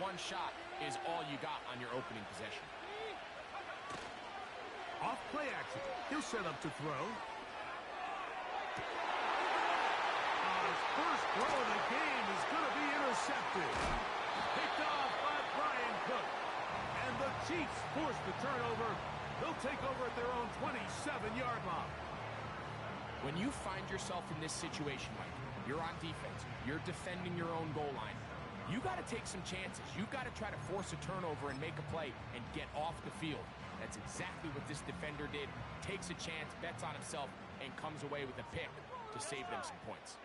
one shot is all you got on your opening possession. Off play action. He'll set up to throw. His first throw of the game is going to be intercepted. Picked off by Brian Cook. And the Chiefs force the turnover. They'll take over at their own 27-yard line. When you find yourself in this situation, Mike, you're on defense, you're defending your own goal line, you got to take some chances. You got to try to force a turnover and make a play and get off the field. That's exactly what this defender did. Takes a chance, bets on himself, and comes away with a pick to save them some points.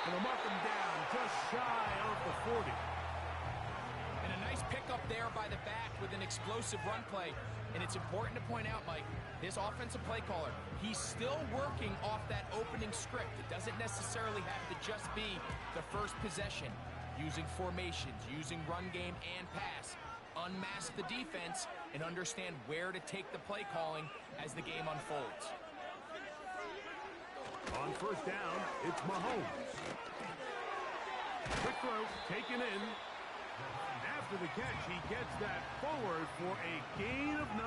And they'll mark him down just shy of the 40. And a nice pickup there by the back with an explosive run play. And it's important to point out, Mike, this offensive play caller, he's still working off that opening script. It doesn't necessarily have to just be the first possession. Using formations, using run game and pass. Unmask the defense and understand where to take the play calling as the game unfolds. On first down, it's Mahomes. Quick throw, taken in. After the catch, he gets that forward for a gain of 9.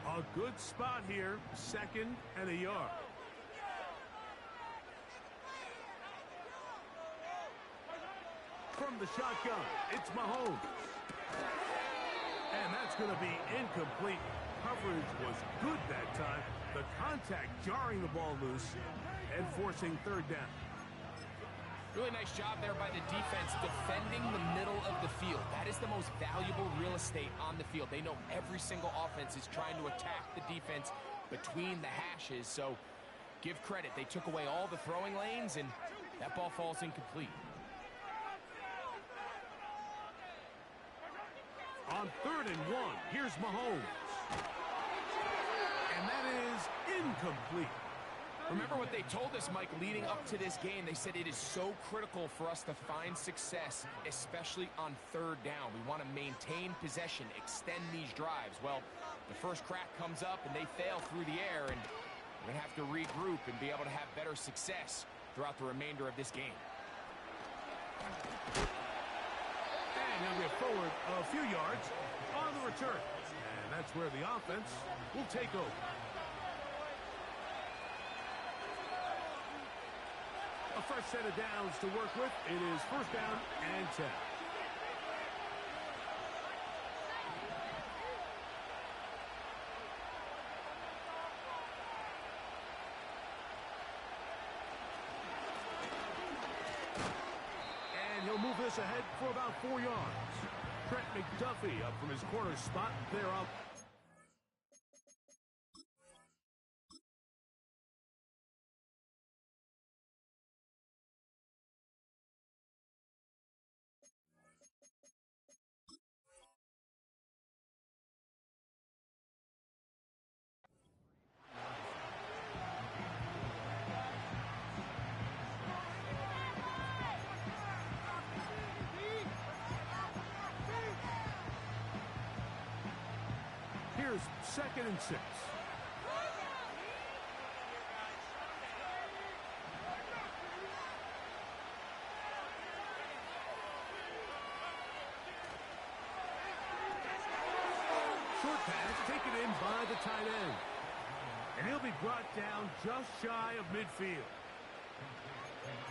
A good spot here, 2nd and a yard. From the shotgun, it's Mahomes. And that's going to be incomplete. Coverage was good that time. The contact jarring the ball loose and forcing 3rd down. Really nice job there by the defense defending the middle of the field. That is the most valuable real estate on the field. They know every single offense is trying to attack the defense between the hashes. So give credit. They took away all the throwing lanes, and that ball falls incomplete. On 3rd and 1, here's Mahomes. And that is incomplete. Remember what they told us, Mike, leading up to this game. They said it is so critical for us to find success, especially on 3rd down. We want to maintain possession, extend these drives. Well, the first crack comes up, and they fail through the air, and we're going to have to regroup and be able to have better success throughout the remainder of this game. And he'll get forward a few yards on the return. And that's where the offense will take over. A fresh set of downs to work with. It is 1st down and 10. And he'll move this ahead for about 4 yards. Trent McDuffie up from his corner spot. They're up. Here's 2nd and 6. Short pass taken in by the tight end. And he'll be brought down just shy of midfield.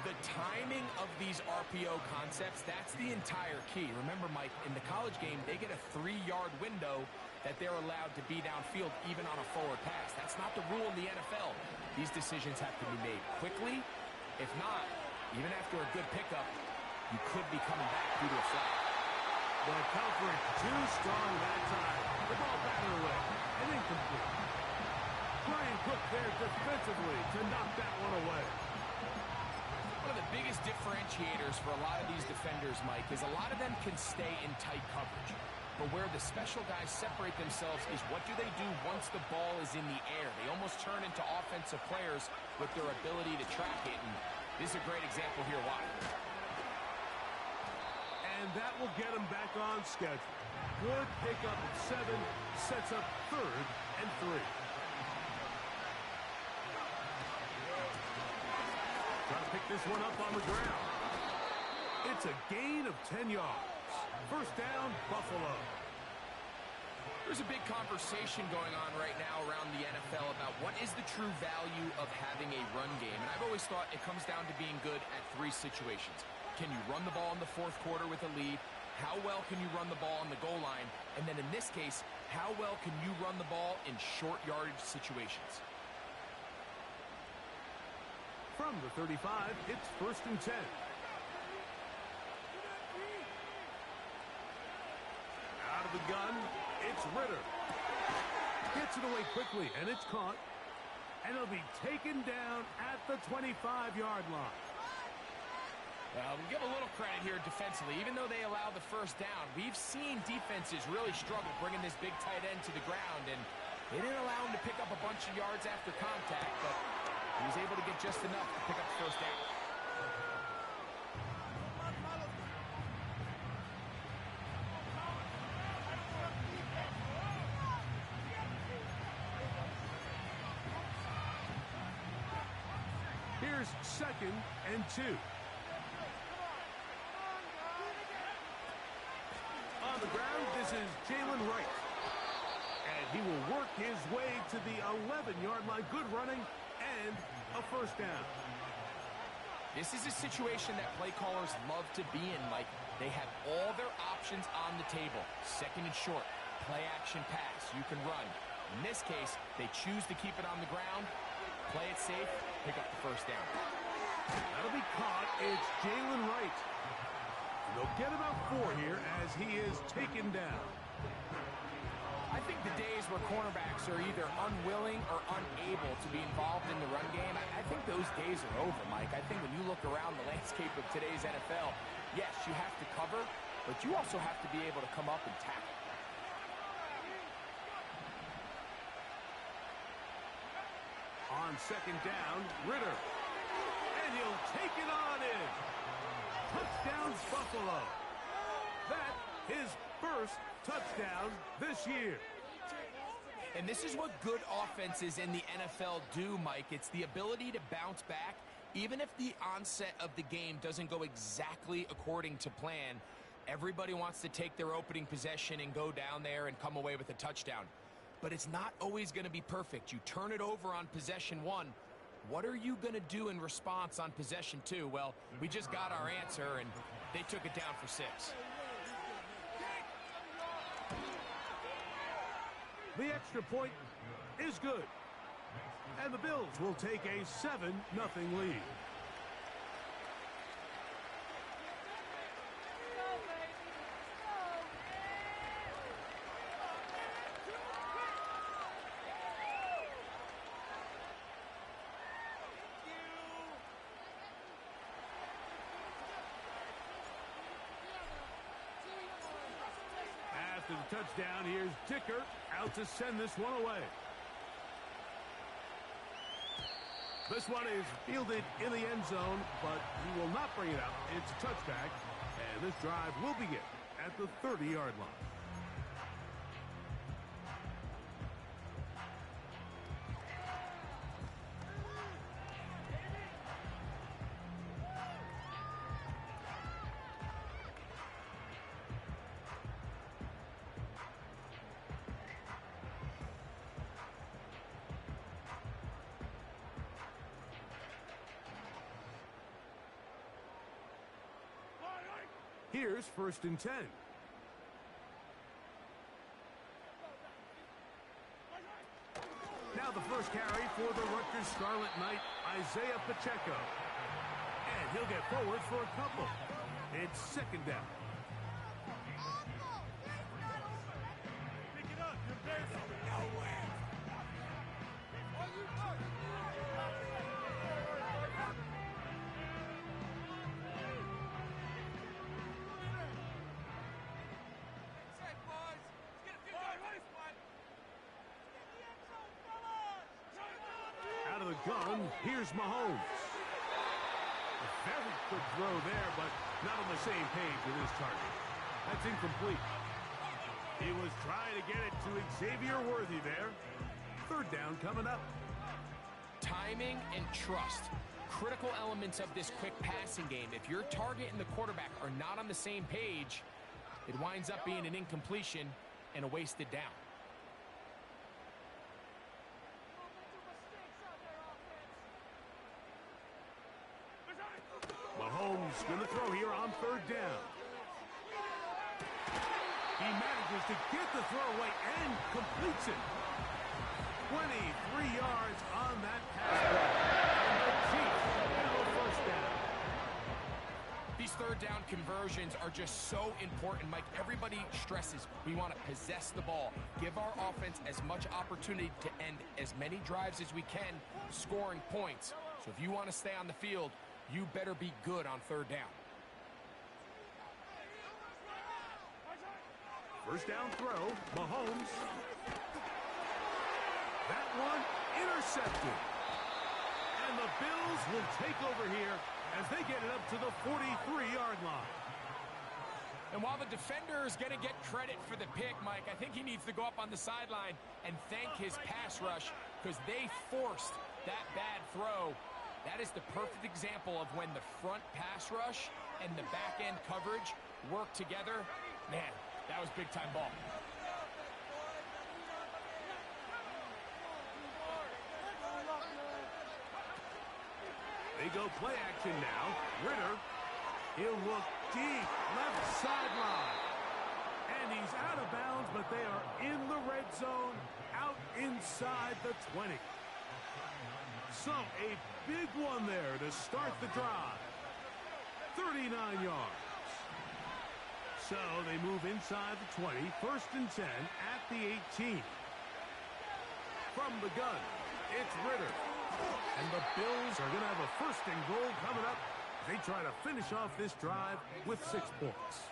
The timing of these RPO concepts, that's the entire key. Remember, Mike, in the college game, they get a 3-yard window that they're allowed to be downfield even on a forward pass. That's not the rule in the NFL. These decisions have to be made quickly. If not, even after a good pickup, you could be coming back due to a flag. The coverage too strong that time. The ball batted away and incomplete. Brian Cook there defensively to knock that one away. What of the biggest differentiators for a lot of these defenders, Mike, is a lot of them can stay in tight coverage. But where the special guys separate themselves is what do they do once the ball is in the air. They almost turn into offensive players with their ability to track it, and this is a great example here. Why? And that will get him back on schedule. Good pickup at 7, sets up 3rd and 3. Trying to pick this one up on the ground. It's a gain of 10 yards. First down, Buffalo. There's a big conversation going on right now around the NFL about what is the true value of having a run game. And I've always thought it comes down to being good at 3 situations. Can you run the ball in the 4th quarter with a lead? How well can you run the ball on the goal line? And then in this case, how well can you run the ball in short yardage situations? From the 35, it's 1st and 10. Out of the gun, it's Ritter. Gets it away quickly, and it's caught. And it'll be taken down at the 25-yard line. We'll give a little credit here defensively. Even though they allow the first down, we've seen defenses really struggle bringing this big tight end to the ground, and they didn't allow him to pick up a bunch of yards after contact, but he was able to get just enough to pick up the first down. Here's 2nd and 2. On the ground, this is Jalen Wright. And he will work his way to the 11-yard line. Good running and a first down. This is a situation that play callers love to be in, Mike. They have all their options on the table. 2nd and short, play action pass. You can run. In this case, they choose to keep it on the ground, play it safe, pick up the first down. That'll be caught. It's Jalen Wright. They'll get about 4 here as he is taken down. I think the days where cornerbacks are either unwilling or unable to be involved in the run game, I think those days are over, Mike. I think when you look around the landscape of today's NFL, yes, you have to cover, but you also have to be able to come up and tackle. On 2nd down, Ritter. And he'll take it on in. Touchdown, Buffalo. That his first touchdown this year. And this is what good offenses in the NFL do, Mike. It's the ability to bounce back. Even if the onset of the game doesn't go exactly according to plan, everybody wants to take their opening possession and go down there and come away with a touchdown. But it's not always going to be perfect. You turn it over on possession 1. What are you going to do in response on possession 2? Well, we just got our answer, and they took it down for 6. The extra point is good. And the Bills will take a 7-0 lead. After the touchdown, here's Dicker out to send this one away. This one is fielded in the end zone, but he will not bring it out. It's a touchback, and this drive will begin at the 30-yard line. Here's 1st and 10. Now the first carry for the Rutgers Scarlet Knight, Isaiah Pacheco. And he'll get forward for a couple. It's 2nd down. Pick it up. You're barefooted. Nowhere. gun, here's Mahomes. A very quick throw there, but not on the same page with his target. That's incomplete. He was trying to get it to Xavier Worthy there. Third down coming up. Timing and trust. Critical elements of this quick passing game. If your target and the quarterback are not on the same page, it winds up being an incompletion and a wasted down. Mahomes going to throw here on third down. He manages to get the throw away and completes it. 23 yards on that pass play. And the Chiefs have a first down. These third down conversions are just so important, Mike. Everybody stresses we want to possess the ball, give our offense as much opportunity to end as many drives as we can, scoring points. So if you want to stay on the field, you better be good on third down. First down throw, Mahomes. That one intercepted. And the Bills will take over here as they get it up to the 43-yard line. And while the defender is going to get credit for the pick, Mike, I think he needs to go up on the sideline and thank his pass rush because they forced that bad throw. That is the perfect example of when the front pass rush and the back-end coverage work together. Man, that was big-time ball. They go play action now. Ritter, he'll look deep, left sideline. And he's out of bounds, but they are in the red zone, out inside the 20. So a big one there to start the drive. 39 yards. So they move inside the 20, first and 10 at the 18. From the gun, it's Ritter. And the Bills are going to have a first and goal coming up. They try to finish off this drive with 6 points.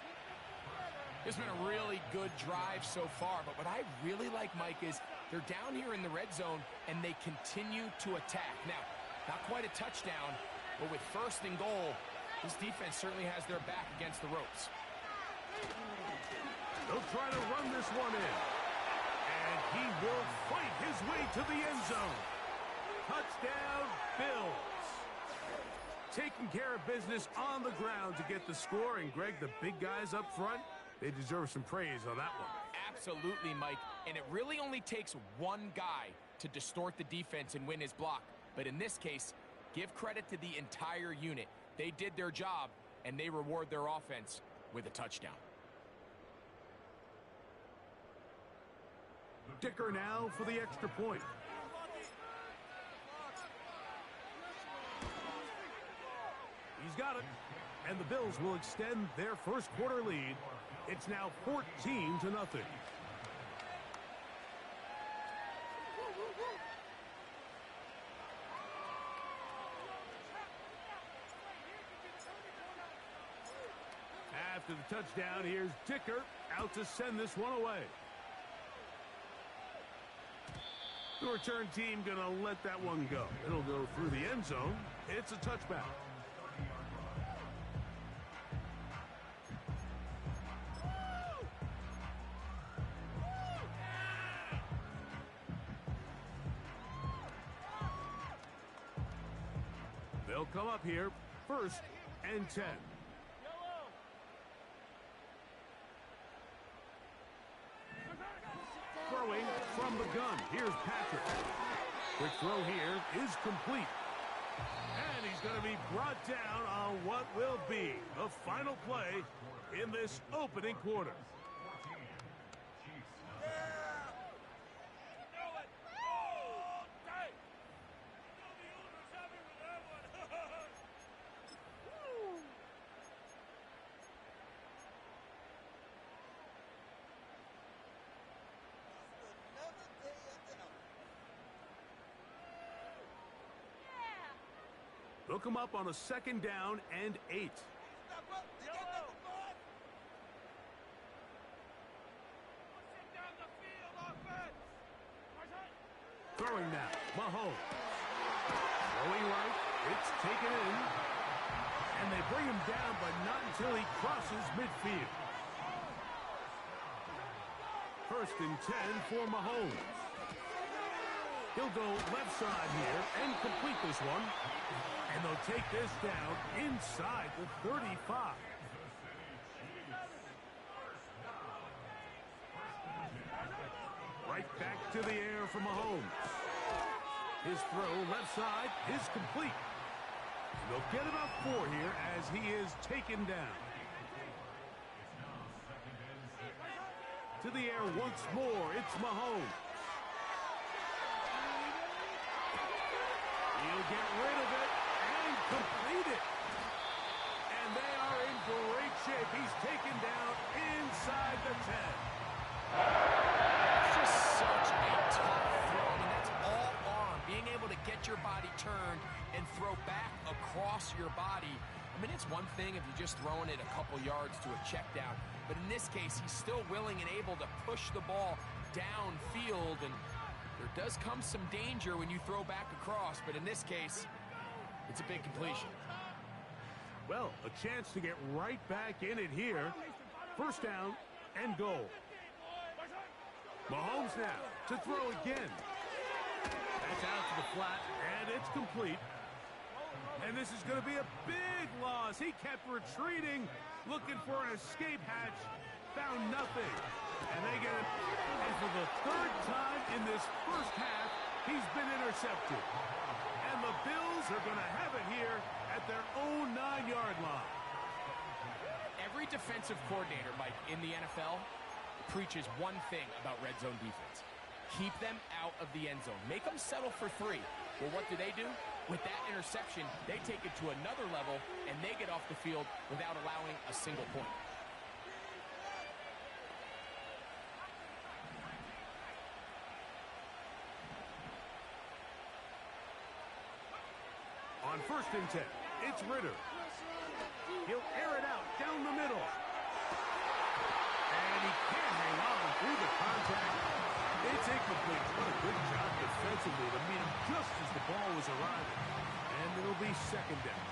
It's been a really good drive so far, but what I really like, Mike, is they're down here in the red zone, and they continue to attack. Now, not quite a touchdown, but with first and goal, this defense certainly has their back against the ropes. They'll try to run this one in. And he will fight his way to the end zone. Touchdown, Bills. Taking care of business on the ground to get the score. And, Greg, the big guys up front, they deserve some praise on that one. Absolutely, Mike. And it really only takes one guy to distort the defense and win his block. But in this case, give credit to the entire unit. They did their job, and they reward their offense with a touchdown. Dicker now for the extra point. He's got it. And the Bills will extend their first quarter lead. It's now 14-0. After the touchdown, here's Dicker out to send this one away. The return team going to let that one go. It'll go through the end zone. It's a touchback. They'll come up here, first and 10. Throwing from the gun. Here's Patrick. Quick throw here is complete. And he's going to be brought down on what will be the final play in this opening quarter. They'll come up on a second down and 8. Throwing now, Mahomes. taken in. And they bring him down, but not until he crosses midfield. 1st and 10 for Mahomes. He'll go left side here and complete this one. And they'll take this down inside the 35. Right back to the air for Mahomes. His throw left side is complete. They'll get about 4 here as he is taken down. To the air once more, it's Mahomes. He'll get rid of it and complete it. And they are in great shape. He's taken down inside the 10. It's just such a tough throw. I mean, that's all arm. Being able to get your body turned and throw back across your body. I mean, it's one thing if you're just throwing it a couple yards to a check down. But in this case, he's still willing and able to push the ball downfield. And there does come some danger when you throw back across. But in this case, it's a big completion. Well, a chance to get right back in it here. 1st down and goal. Mahomes now to throw again. That's out to the flat, and it's complete. And this is going to be a big loss. He kept retreating, looking for an escape hatch, found nothing. And they get it. And for the 3rd time in this 1st half, he's been intercepted. And the Bills are going to have it here at their own 9-yard line. Every defensive coordinator, Mike, in the NFL preaches one thing about red zone defense. Keep them out of the end zone. Make them settle for 3. Well, what do? With that interception, they take it to another level, and they get off the field without allowing a single point. On 1st and 10, it's Ritter. He'll air it out down the middle. And he can't hang on through the contact. It's incomplete. What a good job defensively to meet him just as the ball was arriving. And it'll be 2nd down.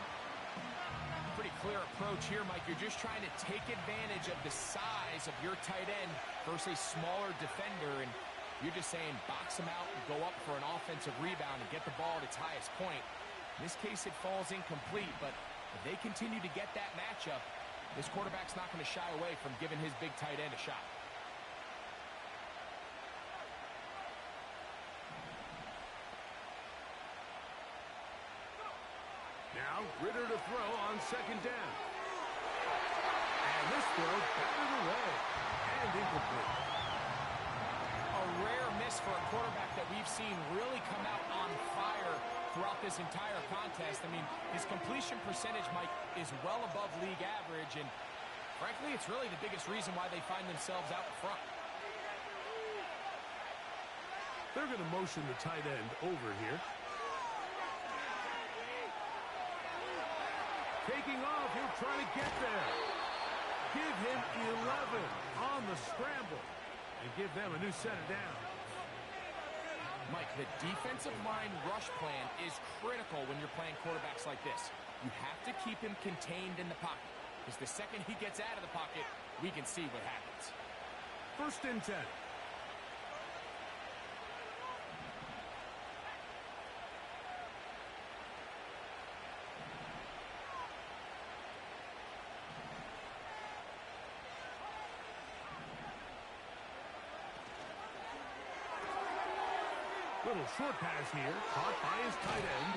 Pretty clear approach here, Mike. You're just trying to take advantage of the size of your tight end versus a smaller defender. And you're just saying box him out and go up for an offensive rebound and get the ball at its highest point. In this case, it falls incomplete. But if they continue to get that matchup, this quarterback's not going to shy away from giving his big tight end a shot. Now, Ritter to throw on 2nd down. And this throw batted away and incomplete. A rare miss for a quarterback that we've seen really come out on fire throughout this entire contest. I mean, his completion percentage, Mike, is well above league average, and frankly, it's really the biggest reason why they find themselves out in front. They're going to motion the tight end over here. Taking off, he'll try to get there. Give him 11 on the scramble and give them a new set of downs. Mike, the defensive line rush plan is critical when you're playing quarterbacks like this. You have to keep him contained in the pocket, because the second he gets out of the pocket, we can see what happens. 1st and 10. Little short pass here, caught by his tight end.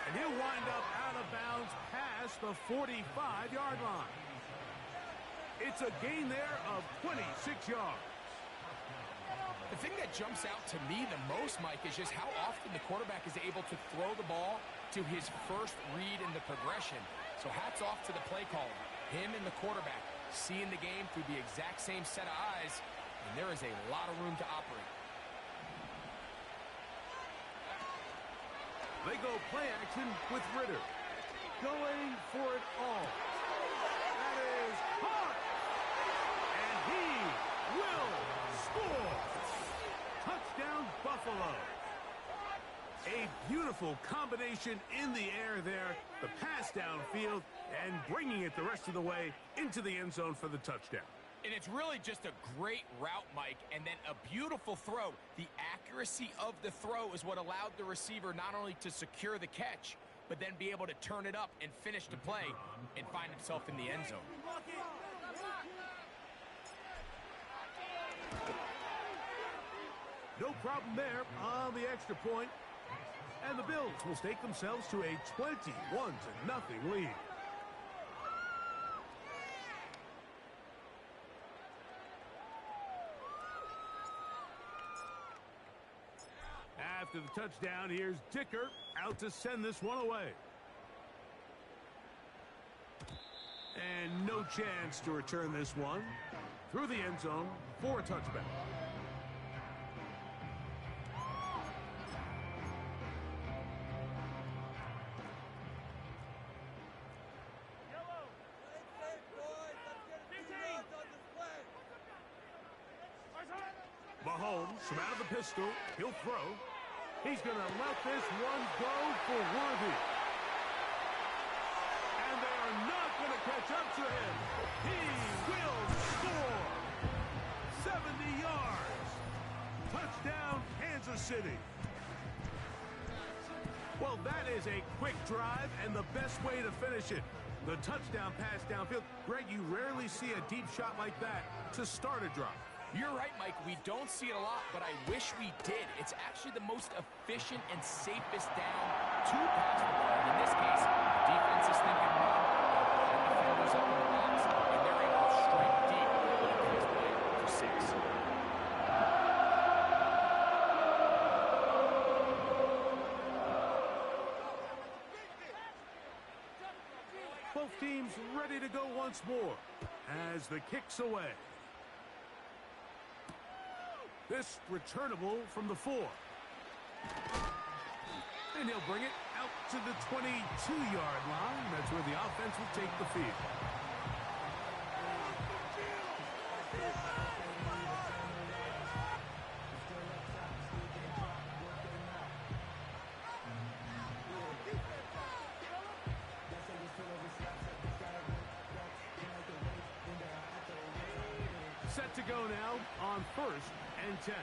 And he'll wind up out of bounds past the 45-yard line. It's a gain there of 26 yards. The thing that jumps out to me the most, Mike, is just how often the quarterback is able to throw the ball to his first read in the progression. So hats off to the play caller. Him and the quarterback seeing the game through the exact same set of eyes, and there is a lot of room to operate. They go play action with Ritter. Going for it all. That is hard. And he will score. Touchdown, Buffalo. A beautiful Beautiful combination in the air there. The pass downfield and bringing it the rest of the way into the end zone for the touchdown. And it's really just a great route, Mike, and then a beautiful throw. The accuracy of the throw is what allowed the receiver not only to secure the catch, but then be able to turn it up and finish the play and find himself in the end zone. No problem there on the extra point. And the Bills will stake themselves to a 21-0 lead. After the touchdown, here's Dicker out to send this one away. And no chance to return this one through the end zone for a touchback. Mahomes from out of the pistol. He'll throw. He's going to let this one go for Worthy. And they are not going to catch up to him. He will score. 70 yards. Touchdown, Kansas City. Well, that is a quick drive and the best way to finish it. The touchdown pass downfield. Greg, you rarely see a deep shot like that to start a drive. You're right, Mike. We don't see it a lot, but I wish we did. It's actually the most efficient and safest down to pass the ball. In this case, the defense is thinking run, the defenders up in the box, and they're able to strike deep with a pass play for 6. Both teams ready to go once more as the kick's away. This returnable from the 4. And he'll bring it out to the 22-yard line. That's where the offense will take the field. Set to go now on 1st and 10.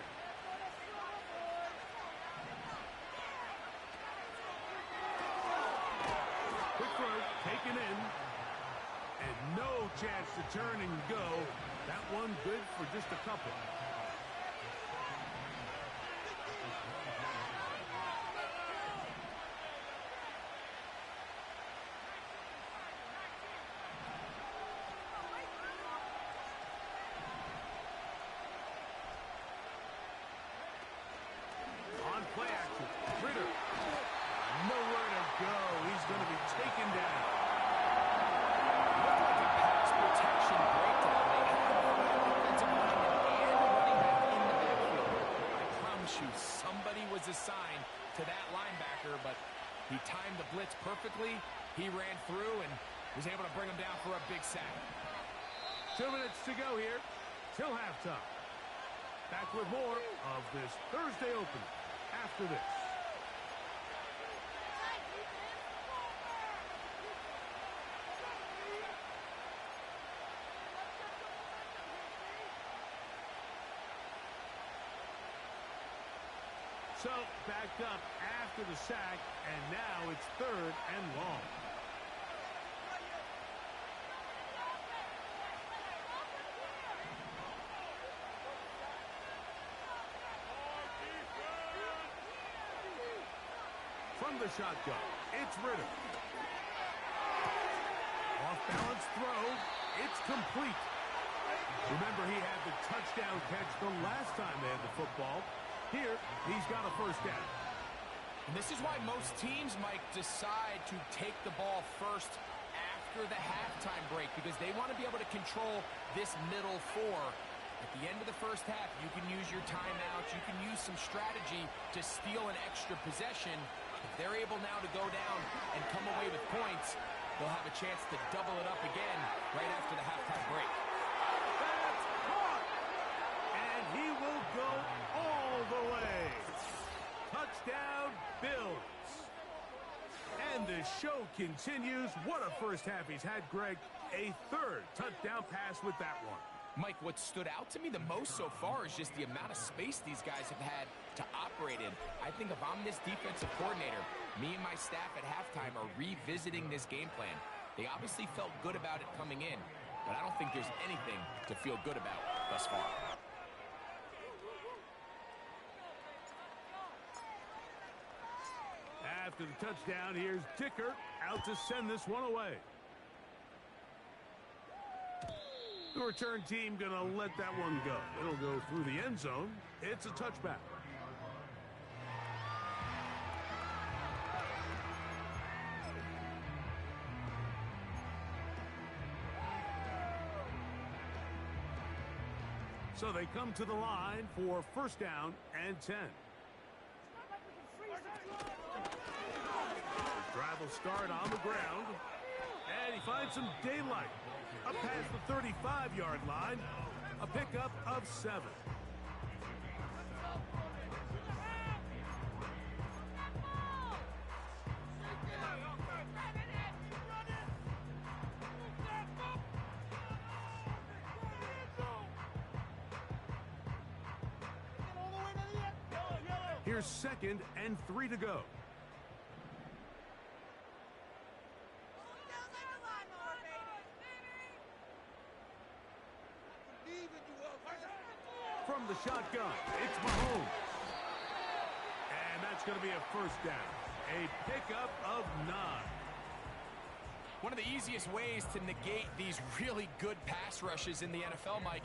Quick throw, taken in. And no chance to turn and go. That one good for just a couple. Play action. Ritter. Nowhere to go. He's going to be taken down. Looked like a pass protection breakdown. They had an offensive lineman and a running back in the backfield. I promise you, somebody was assigned to that linebacker, but he timed the blitz perfectly. He ran through and was able to bring him down for a big sack. 2 minutes to go here till halftime. Back with more of this Thursday opener after this. So, backed up after the sack, and now it's 3rd and long. From the shotgun, it's Ritter. Off-balance throw. It's complete. Remember, he had the touchdown catch the last time they had the football. Here, he's got a first down. And this is why most teams, Mike, decide to take the ball first after the halftime break, because they want to be able to control this middle 4. At the end of the first half, you can use your timeouts. You can use some strategy to steal an extra possession. If they're able now to go down and come away with points, they'll have a chance to double it up again right after the halftime break. That's caught! And he will go all the way. Touchdown, Bills. the show continues. What a first half he's had, Greg. A third touchdown pass with that one. Mike, what stood out to me the most so far is just the amount of space these guys have had to operate in. I think if I'm this defensive coordinator, me and my staff at halftime are revisiting this game plan. They obviously felt good about it coming in, but I don't think there's anything to feel good about thus far. After the touchdown, here's Dicker out to send this one away. The return team going to let that one go. It'll go through the end zone. It's a touchback. So they come to the line for first down and 10. Drive will start on the ground. And he finds some daylight. Up past the 35-yard line. A pickup of 7. Here's 2nd and 3 to go. From the shotgun, it's Mahomes. And that's going to be a first down. A pickup of 9. One of the easiest ways to negate these really good pass rushes in the NFL, Mike,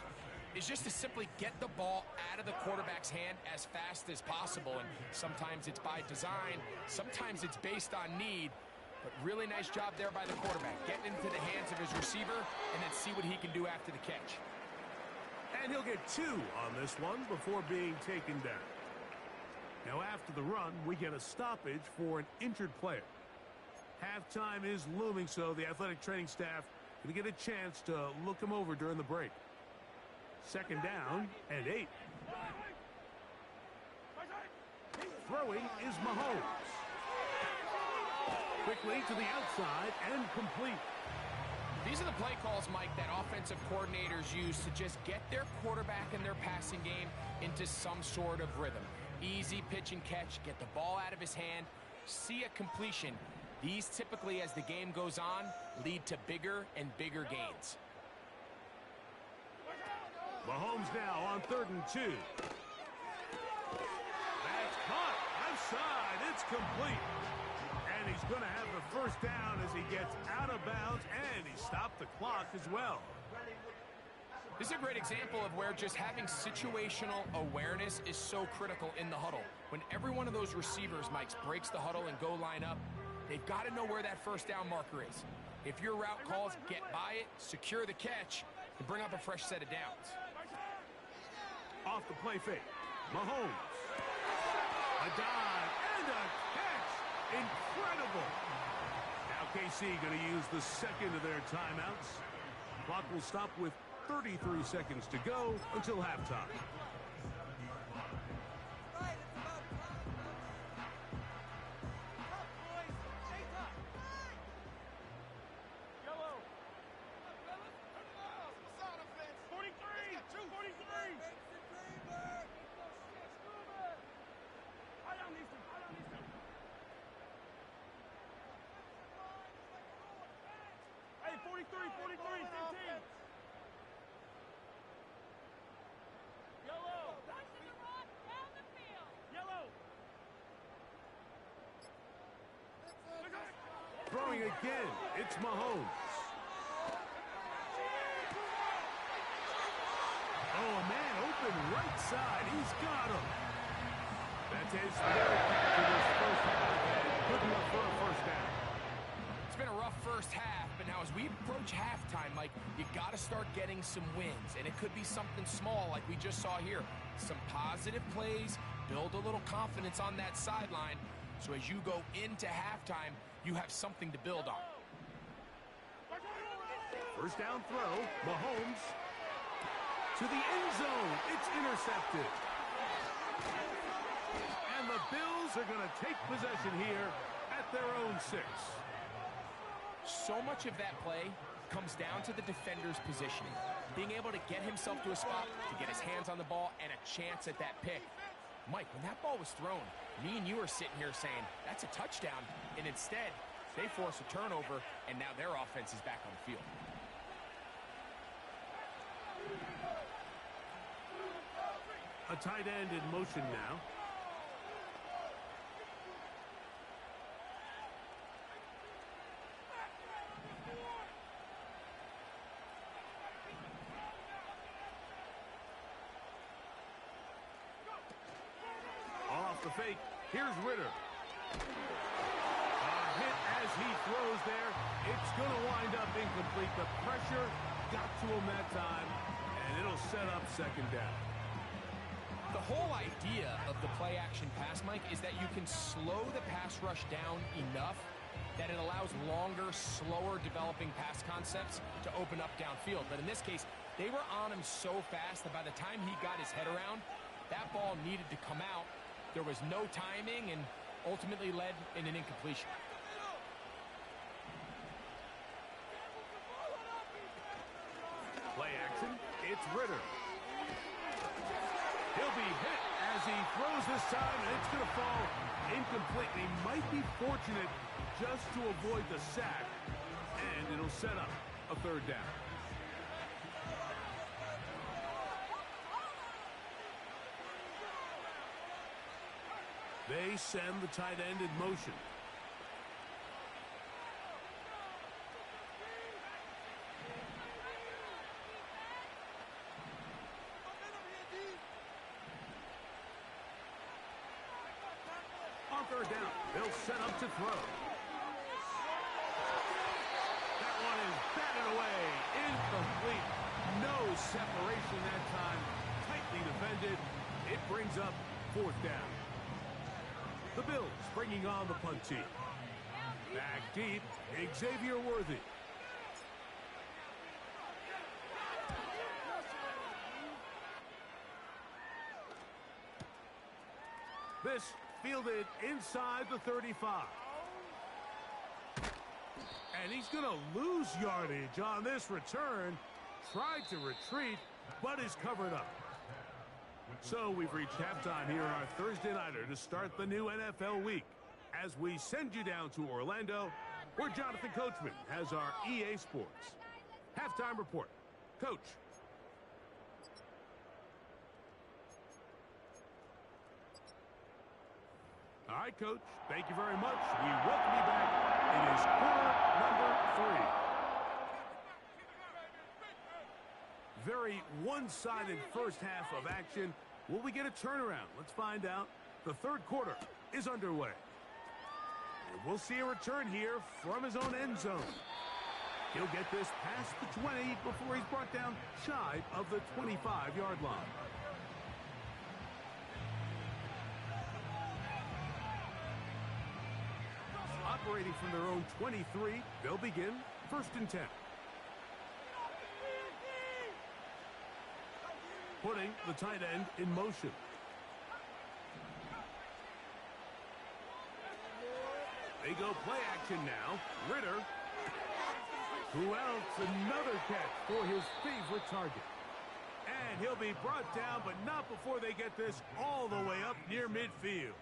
is just to simply get the ball out of the quarterback's hand as fast as possible. And sometimes it's by design, sometimes it's based on need. But really nice job there by the quarterback, getting into the hands of his receiver and then see what he can do after the catch. And he'll get 2 on this one before being taken down. Now after the run, we get a stoppage for an injured player. Halftime is looming, so the athletic training staff going to get a chance to look him over during the break. 2nd down and 8. Throwing is Mahomes. Quickly to the outside and complete. These are the play calls, Mike, that offensive coordinators use to just get their quarterback and their passing game into some sort of rhythm. Easy pitch and catch, get the ball out of his hand, see a completion. These typically, as the game goes on, lead to bigger and bigger gains. Mahomes now on 3rd and 2. That's caught. Outside. It's complete. And he's going to have the first down as he gets out of bounds, and he stopped the clock as well. This is a great example of where just having situational awareness is so critical in the huddle. When every one of those receivers, Mike, breaks the huddle and go line up, they've got to know where that first down marker is. If your route calls, get by it, secure the catch, and bring up a fresh set of downs. Off the play fake. Mahomes. A dive and a catch. Incredible. Now KC going to use the second of their timeouts. Clock will stop with 33 seconds to go until halftime. Throwing again, it's Mahomes. Oh, a man open right side. He's got him. That's his third catch in this first half. Good enough for a first down. It's been a rough first half, but now as we approach halftime, Mike, you got to start getting some wins. And it could be something small like we just saw here. Some positive plays, build a little confidence on that sideline. So as you go into halftime, you have something to build on. First down throw, Mahomes to the end zone. It's intercepted. And the Bills are going to take possession here at their own 6. So much of that play comes down to the defender's positioning. Being able to get himself to a spot, to get his hands on the ball, and a chance at that pick. Mike, when that ball was thrown, me and you are sitting here saying, that's a touchdown. And instead, they force a turnover, and now their offense is back on the field. A tight end in motion now. Off the fake. Here's Ritter. A hit as he throws there. It's going to wind up incomplete. The pressure got to him that time, and it'll set up second down. The whole idea of the play-action pass, Mike, is that you can slow the pass rush down enough that it allows longer, slower developing pass concepts to open up downfield. But in this case, they were on him so fast that by the time he got his head around, that ball needed to come out. There was no timing and ultimately led in an incompletion. Play action. It's Ritter. He'll be hit as he throws this time, and it's going to fall incomplete. He might be fortunate just to avoid the sack, and it'll set up a third down. They send the tight end in motion. On third down, they'll set up to throw. That one is batted away. Incomplete. No separation that time. Tightly defended. It brings up fourth down. The Bills bringing on the punt team. Back deep, Xavier Worthy. This fielded inside the 35. And he's going to lose yardage on this return. Tried to retreat, but is covered up. So we've reached halftime here on our Thursday Nighter to start the new NFL week. As we send you down to Orlando, where Jonathan Coachman has our EA Sports halftime report. Coach. All right, Coach. Thank you very much. We welcome you back. It is quarter number 3. Very one-sided first half of action. Will we get a turnaround? Let's find out. The third quarter is underway. And we'll see a return here from his own end zone. He'll get this past the 20 before he's brought down shy of the 25-yard line. Operating from their own 23, they'll begin 1st and 10. Putting the tight end in motion. They go play action now. Ritter. Who else? Another catch for his favorite target. And he'll be brought down, but not before they get this all the way up near midfield.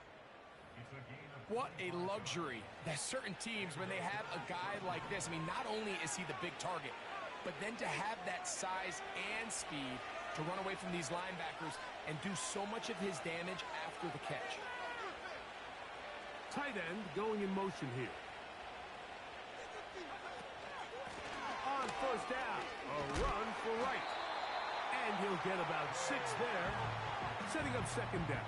What a luxury that certain teams, when they have a guy like this, I mean, not only is he the big target, but then to have that size and speed to run away from these linebackers and do so much of his damage after the catch. Tight end going in motion here. On first down, a run for right. And he'll get about 6 there, setting up second down.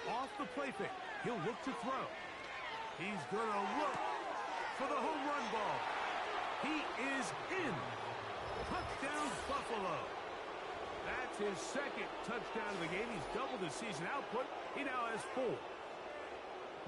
Off the play fake, he'll look to throw. He's going to look for the home run ball. He is in. Touchdown, Buffalo. That's his second touchdown of the game. He's doubled his season output. He now has 4.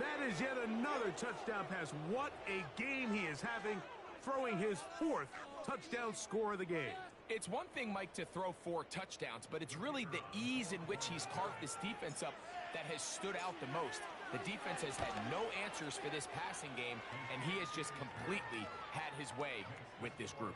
That is yet another touchdown pass. What a game he is having, throwing his 4th touchdown score of the game. It's one thing, Mike, to throw 4 touchdowns, but it's really the ease in which he's carved this defense up that has stood out the most. The defense has had no answers for this passing game, and he has just completely had his way with this group.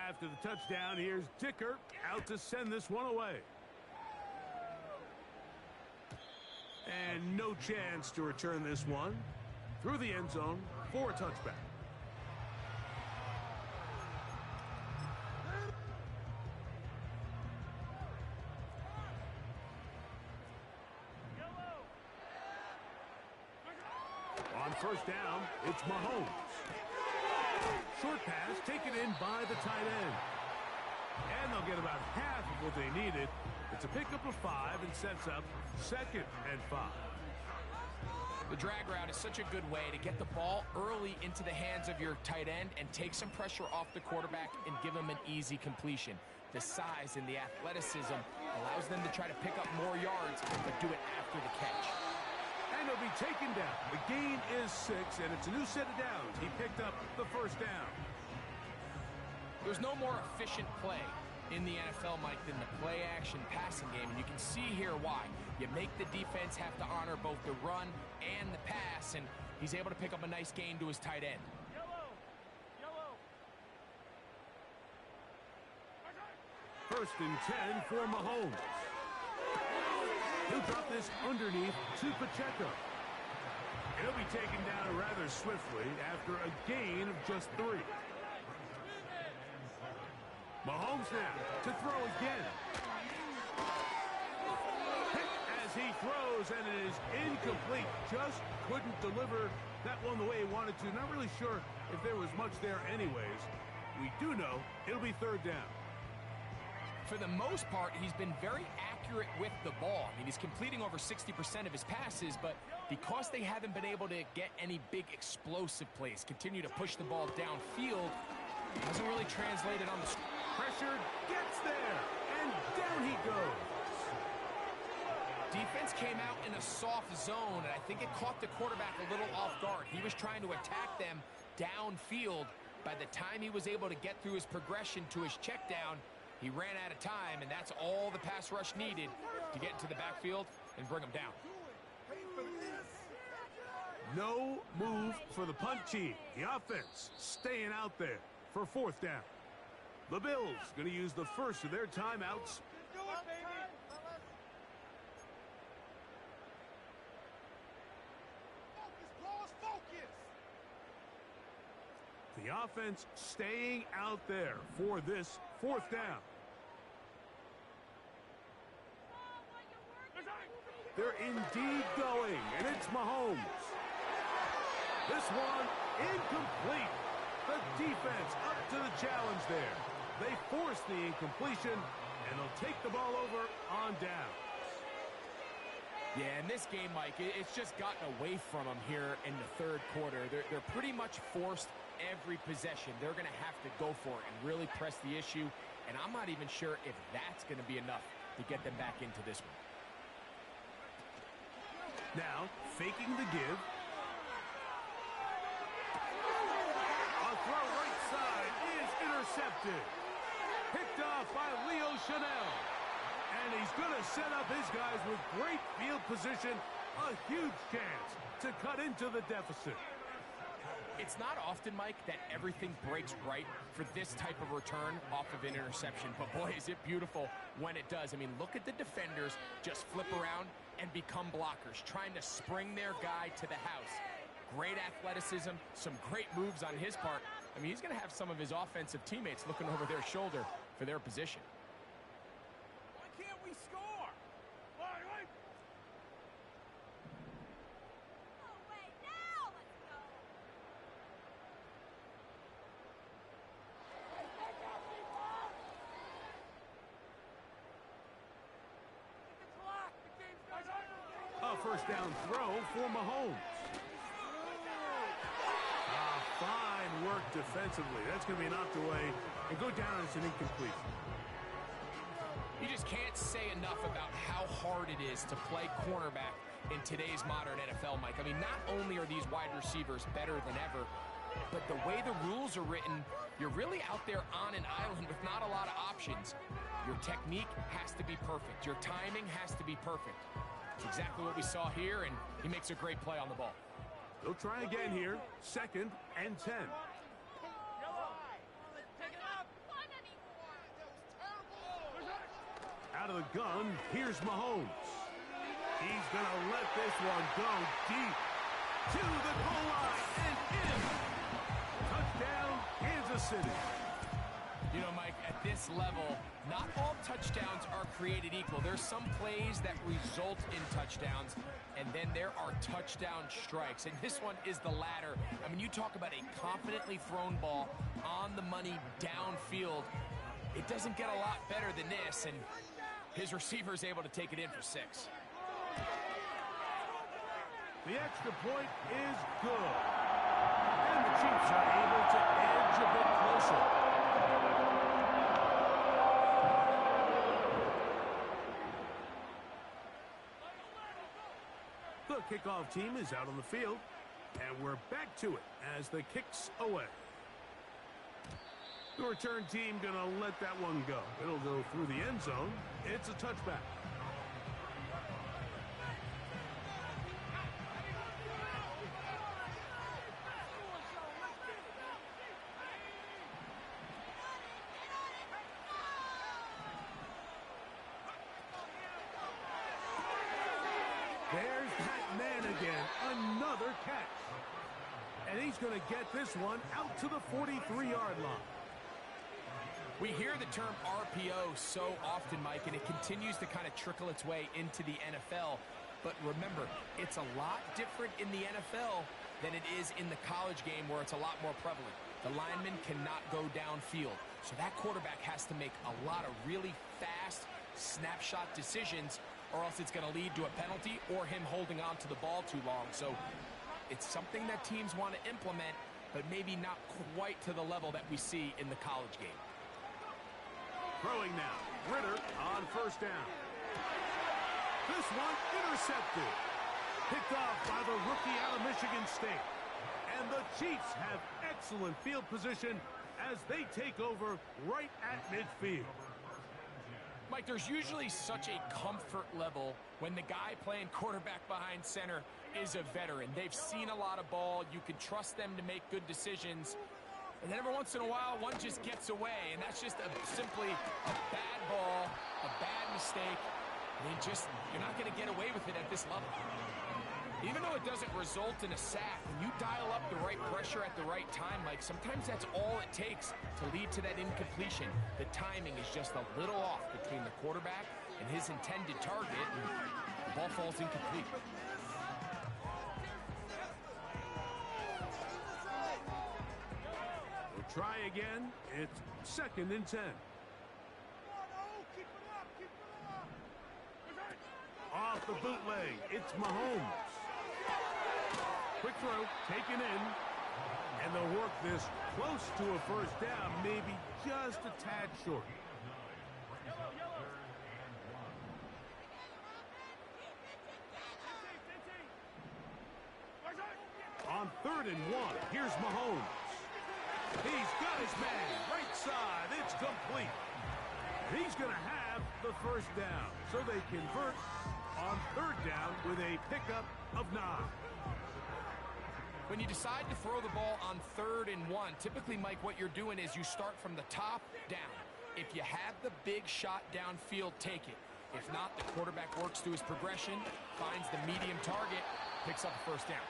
After the touchdown, here's Dicker out to send this one away. And no chance to return this one through the end zone for a touchback. On first down, it's Mahomes. Short pass taken in by the tight end. And they'll get about half of what they needed. It's a pickup of 5 and sets up 2nd and 5. The drag route is such a good way to get the ball early into the hands of your tight end and take some pressure off the quarterback and give him an easy completion. The size and the athleticism allows them to try to pick up more yards, but do it after the catch. And he'll be taken down. The gain is 6, and it's a new set of downs. He picked up the first down. There's no more efficient play in the NFL, Mike, than the play-action passing game, and you can see here why. You make the defense have to honor both the run and the pass, and he's able to pick up a nice gain to his tight end. First and 10 for Mahomes. He'll drop this underneath to Pacheco. He'll be taken down rather swiftly after a gain of just 3. Mahomes now to throw again. Hit as he throws, and it is incomplete. Just couldn't deliver that one the way he wanted to. Not really sure if there was much there anyways. We do know it'll be 3rd down. For the most part, he's been very accurate with the ball. I mean, he's completing over 60% of his passes, but because they haven't been able to get any big explosive plays, continue to push the ball downfield, it hasn't really translated on the screen. Pressure gets there, and down he goes. Defense came out in a soft zone, and I think it caught the quarterback a little off guard. He was trying to attack them downfield. By the time he was able to get through his progression to his check down, he ran out of time, and that's all the pass rush needed to get into the backfield and bring him down. No move for the punt team. The offense staying out there for 4th down. The Bills going to use the first of their timeouts. The offense staying out there for this 4th down. They're indeed going, and it's Mahomes. This one incomplete. The defense up to the challenge there. They force the incompletion, and they'll take the ball over on down. Yeah, in this game, Mike, it's just gotten away from them here in the 3rd quarter. They're pretty much forced every possession. They're going to have to go for it and really press the issue, and I'm not even sure if that's going to be enough to get them back into this one. Now, faking the give. A throw right side is intercepted. Picked off by Leo Chanel. And he's going to set up his guys with great field position. A huge chance to cut into the deficit. It's not often, Mike, that everything breaks right for this type of return off of an interception. But, boy, is it beautiful when it does. I mean, look at the defenders just flip around and become blockers, trying to spring their guy to the house. Great athleticism, some great moves on his part. I mean, he's going to have some of his offensive teammates looking over their shoulder for their position. Why can't we score? Wait. Oh, wait, now let's go. The clock. The game's not over. A first down throw for Mahomes. Fine work defensively. That's going to be knocked away and go down as an incomplete. You just can't say enough about how hard it is to play cornerback in today's modern NFL, Mike. I mean, not only are these wide receivers better than ever, but the way the rules are written, you're really out there on an island with not a lot of options. Your technique has to be perfect. Your timing has to be perfect. It's exactly what we saw here, and he makes a great play on the ball. They'll try again here. 2nd and 10. Out of the gun, here's Mahomes. He's going to let this one go deep to the goal line and in. Touchdown, Kansas City. You know, Mike, at this level, not all touchdowns are created equal. There's some plays that result in touchdowns, and then there are touchdown strikes. And this one is the latter. I mean, you talk about a confidently thrown ball on the money downfield. It doesn't get a lot better than this, and his receiver is able to take it in for 6. The extra point is good. And the Chiefs are able to edge a bit closer. The kickoff team is out on the field, and we're back to it as the kick's away. The return team going to let that one go. It'll go through the end zone. It's a touchback. There's that man again. Another catch. And he's going to get this one out to the 43-yard line. We hear the term RPO so often, Mike, and it continues to kind of trickle its way into the NFL. But remember, it's a lot different in the NFL than it is in the college game where it's a lot more prevalent. The lineman cannot go downfield. So that quarterback has to make a lot of really fast snapshot decisions, or else it's going to lead to a penalty or him holding on to the ball too long. So it's something that teams want to implement, but maybe not quite to the level that we see in the college game. Throwing now. Ritter on first down. This one intercepted. Picked off by the rookie out of Michigan State. And the Chiefs have excellent field position as they take over right at midfield. Mike, there's usually such a comfort level when the guy playing quarterback behind center is a veteran. They've seen a lot of ball. You can trust them to make good decisions. And then every once in a while, one just gets away, and that's just simply a bad ball, a bad mistake. And you're not going to get away with it at this level. Even though it doesn't result in a sack, when you dial up the right pressure at the right time, Mike, sometimes that's all it takes to lead to that incompletion. The timing is just a little off between the quarterback and his intended target, and the ball falls incomplete. Try again. It's 2nd and 10. Off the bootleg, it's Mahomes. Quick throw, taken in. And they'll work this close to a first down, maybe just a tad short. On 3rd and 1, here's Mahomes. He's got his man, right side, it's complete. He's going to have the first down, so they convert on 3rd down with a pickup of 9. When you decide to throw the ball on 3rd and 1, typically, Mike, what you're doing is you start from the top down. If you have the big shot downfield, take it. If not, the quarterback works through his progression, finds the medium target, picks up the first down.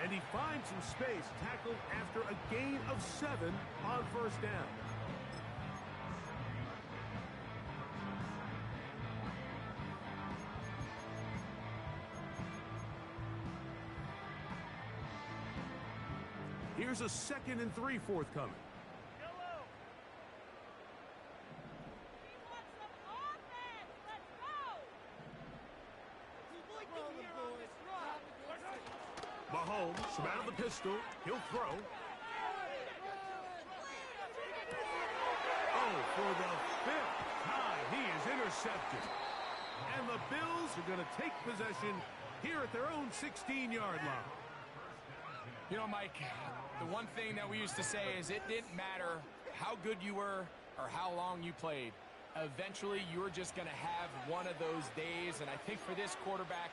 And he finds some space, tackled after a gain of 7 on first down. Here's a 2nd and 3 forthcoming. Takes him out of the pistol. He'll throw. Oh, for the fifth time, he is intercepted. And the Bills are going to take possession here at their own 16-yard line. You know, Mike, the one thing that we used to say is it didn't matter how good you were or how long you played. Eventually, you're just going to have one of those days, and I think for this quarterback,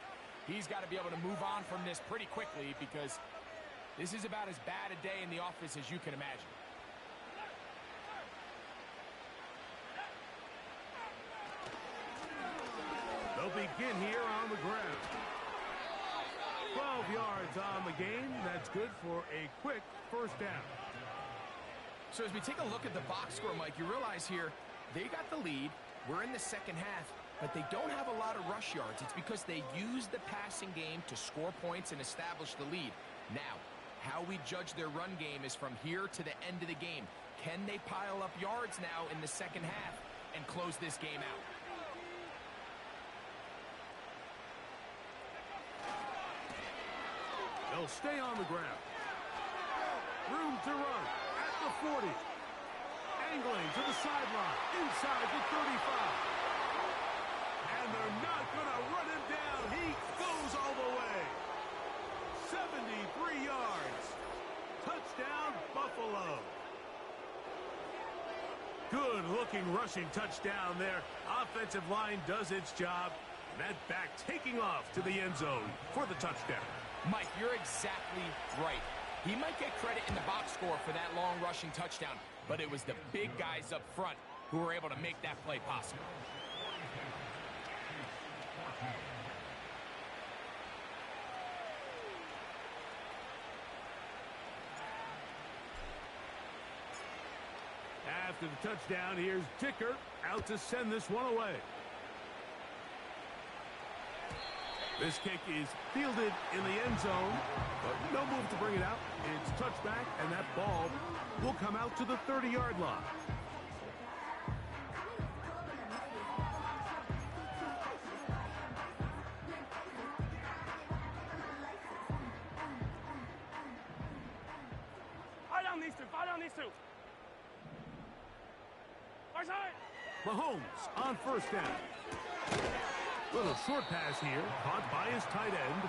he's got to be able to move on from this pretty quickly because this is about as bad a day in the office as you can imagine. They'll begin here on the ground. 12 yards on the game. That's good for a quick first down. So as we take a look at the box score, Mike, you realize here they got the lead. We're in the second half, but they don't have a lot of rush yards. It's because they use the passing game to score points and establish the lead. Now, how we judge their run game is from here to the end of the game. Can they pile up yards now in the second half and close this game out? They'll stay on the ground. Room to run at the 40. Angling to the sideline, inside the 35. And they're not going to run him down. He goes all the way. 73 yards. Touchdown, Buffalo. Good-looking rushing touchdown there. Offensive line does its job. That back taking off to the end zone for the touchdown. Mike, you're exactly right. He might get credit in the box score for that long rushing touchdown, but it was the big guys up front who were able to make that play possible. After the touchdown, here's Dicker out to send this one away. This kick is fielded in the end zone, but no move to bring it out. It's touchback, and that ball will come out to the 30-yard line. Fight on these two. Far side. Mahomes on first down. Little short pass here, caught by his tight end.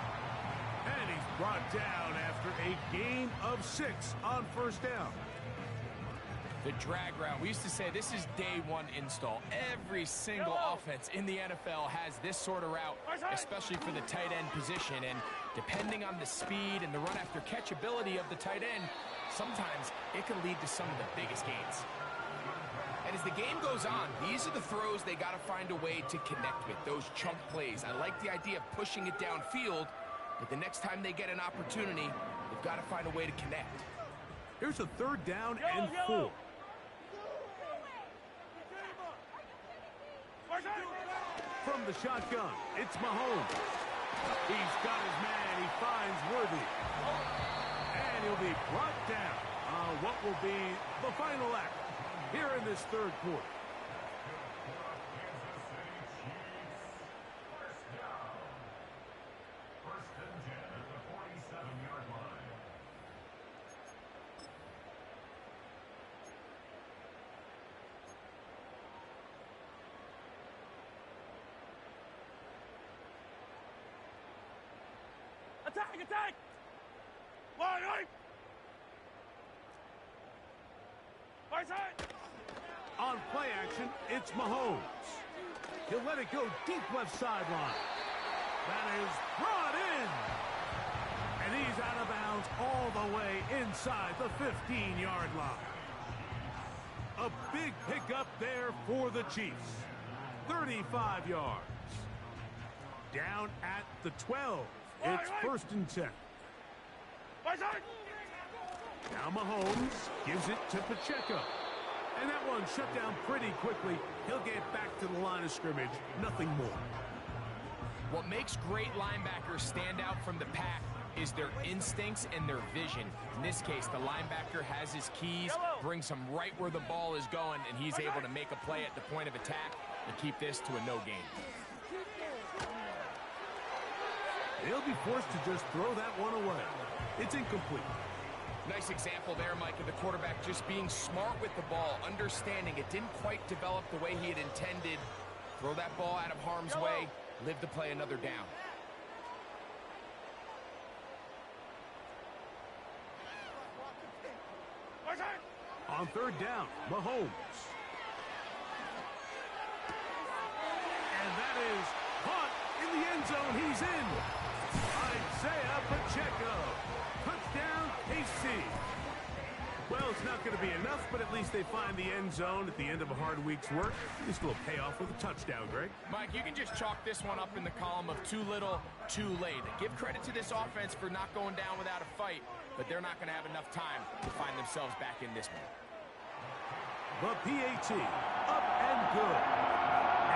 And he's brought down after a gain of 6 on first down. The drag route. We used to say this is day one install. Every single offense in the NFL has this sort of route, especially for the tight end position. And depending on the speed and the run after catch ability of the tight end, sometimes it can lead to some of the biggest gains. And as the game goes on, these are the throws they got to find a way to connect with, those chunk plays. I like the idea of pushing it downfield, but the next time they get an opportunity, they've got to find a way to connect. Here's a third down and 4. From the shotgun, it's Mahomes. He's got his man. He finds Worthy. And he'll be brought down on what will be the final act here in this third quarter. Attack, attack! Line, right side! On play action, it's Mahomes. He'll let it go deep left sideline. That is brought in. And he's out of bounds all the way inside the 15-yard line. A big pickup there for the Chiefs. 35 yards. Down at the 12. It's first and 10. Right side! Now Mahomes gives it to Pacheco. And that one shut down pretty quickly. He'll get back to the line of scrimmage. Nothing more. What makes great linebackers stand out from the pack is their instincts and their vision. In this case, the linebacker has his keys, brings him right where the ball is going, and he's able to make a play at the point of attack and keep this to a no gain. They'll be forced to just throw that one away. It's incomplete. Nice example there, Mike, of the quarterback just being smart with the ball, understanding it didn't quite develop the way he had intended. Throw that ball out of harm's way, live to play another down. On third down, Mahomes. And that is caught in the end zone. He's in. Isaiah Pacheco. Touchdown, KC. Well, it's not going to be enough, but at least they find the end zone at the end of a hard week's work. Just a little payoff with a touchdown, Greg. Mike, you can just chalk this one up in the column of too little, too late. Give credit to this offense for not going down without a fight, but they're not going to have enough time to find themselves back in this one. The PAT, up and good.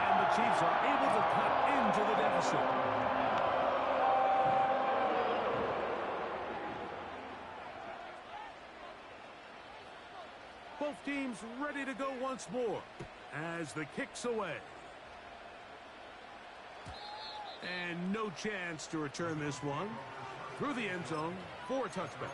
And the Chiefs are able to cut into the deficit. Both teams ready to go once more as the kick's away. And no chance to return this one through the end zone for a touchback.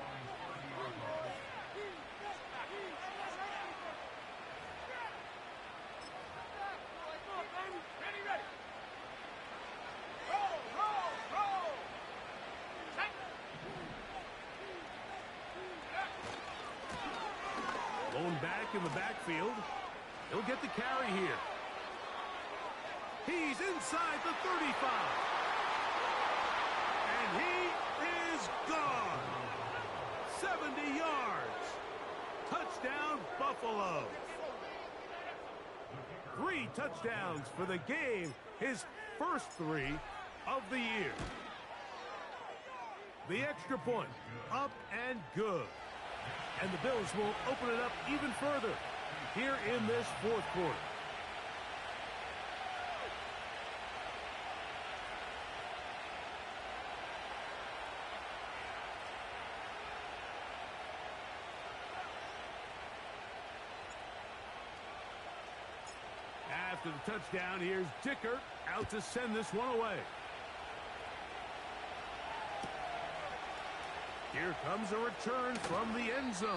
Going back in the backfield. He'll get the carry here. He's inside the 35. And he is gone. 70 yards. Touchdown, Buffalo. 3 touchdowns for the game. His first 3 of the year. The extra point. Up and good. And the Bills will open it up even further here in this fourth quarter. After the touchdown, here's Dicker out to send this one away. Here comes a return from the end zone.